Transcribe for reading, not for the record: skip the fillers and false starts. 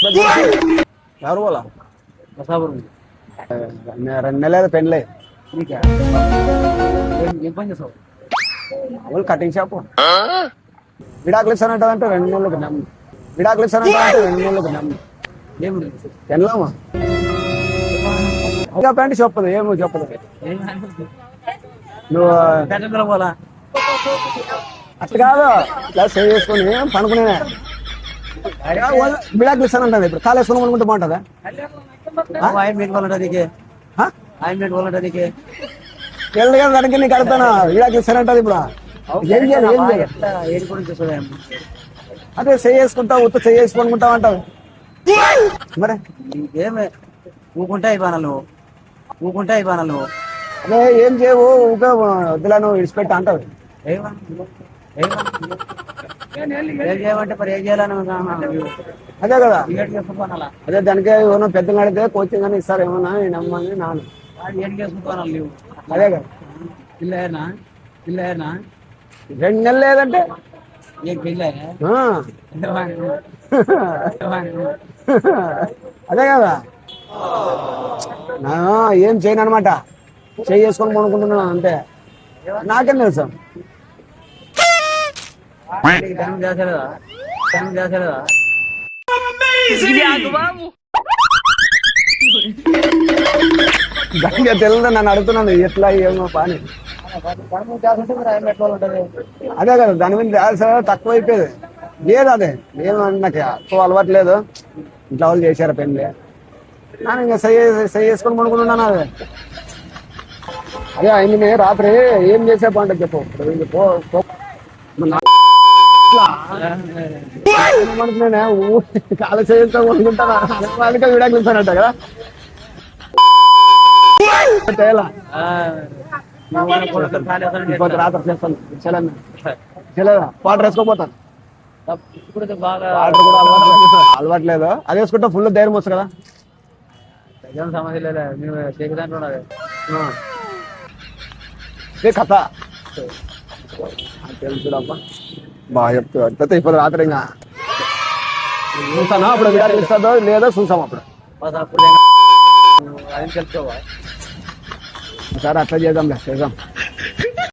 ఎవరు పోలా బసాపురం 2 నెలలు పెళ్ళి నీకా ఏం పని చేస్తావు? మామూలు కటింగ్ షాపు. విడాకులు ఇస్తానంటే 2 నెలలకు నమ్ము. విడాకులు ఇస్తానంటే 2 నెలలకు నమ్ము. ఏం పెళ్ళామా ఇంకా ప్యాంట్ చెప్పదు ఏమో చెప్పదు. నువ్వు పెద్ద పోలా అట్లా కాదు ఇలా సేవ్ చేసుకొని పనుకునే విడాకులు ఇస్తానంటది. ఇప్పుడు కాలు వేసుకొని పనుకుంటే బాగుంటుందా? ఆయన పెట్టుకోవాలంటే నీకే ఆయన పెట్టుకోవాలంటే నీకే పెళ్ళి కదా దానికి నీకు అడుగుతాను. విడాకులు ఇస్తానంటది. ఇప్పుడు ఏం చేయాలి ఏం చేయాలి? ఏది కూడా చూసుకోదా అదే సేవ్ చేసుకుంటావు ఉత్త సేవ్ చేసుకుంటావు అంటావు. మరి నీకేమే ఊకుంటే అయిపోయినా నువ్వు ఊకుంటే అయిపోయినా నువ్వు అదే ఏం చేయవు ఊగా వద్దులా నువ్వు విడిచిపెట్టా అంటావు. ఏం చేయమంటే మరి ఏం చేయాలని అదే కదా చేసుకుపోనాలా అదే దానికి ఏమన్నా పెద్దగా అడిగితే కోచింగ్ అని ఇస్తారు ఏమన్నా నేను అమ్మని నాన్న ఏం చేసుకుపోనాలి నువ్వు అదే కదా పిల్లనా పిల్లనా 2 నెలలు లేదంటే ఏం పిల్ల అదే కదా నేను ఏం చేయను అనమాట. చేసుకొని కొనుక్కుంటున్నాను అంతే. నాకేం తెలుసు ధనం చేసలేదా ధనం చేసలేదా దానికి తెలియదు. నన్ను అడుగుతున్నాను ఎట్లా ఏమో పని. ధనం చేస్తుంటే మరి ఆయన పెట్టుకోవాలంటది. అదే కదా దాని మీద ధ్యాస తక్కువ అయిపోయేది లేదు. అదే ఏమన్నా నాకు ఎక్కువ అలవాటు లేదు. ఇంట్లో వాళ్ళు చేశారు పెళ్ళి. నేను ఇంకా సై చేసుకొని పడుకుంటున్నాను. అదే అయింది రాత్రి ఏం చేసే బాగుంటుంది చెప్పు. కాల చేస్తా కొనుక్కుంటాను అందుకే విడాకులు ఇస్తానంట కదా. చేయాలా రాత్రి చేస్తాను చేయలేదా? వాటర్ వేసుకోపోతాను. వాటర్ కూడా అలవాట్లేదు. అది వేసుకుంటా ఫుల్ ధైర్యం వస్తుంది కదా. సమస్య లేదా మేము చేతి దాంట్లో ఉన్నది ఏ కథ తెలుసుడబ్బా బాగా చెప్తా. ఇప్పుడు రాత్రి ఇంకా చూసాను. అప్పుడు విడాకులు ఇస్తుందో లేదో చూసాం. అప్పుడు ఆయన తెలుసుకోవా ఒకసారి అట్లా చేద్దాంలే చేద్దాం.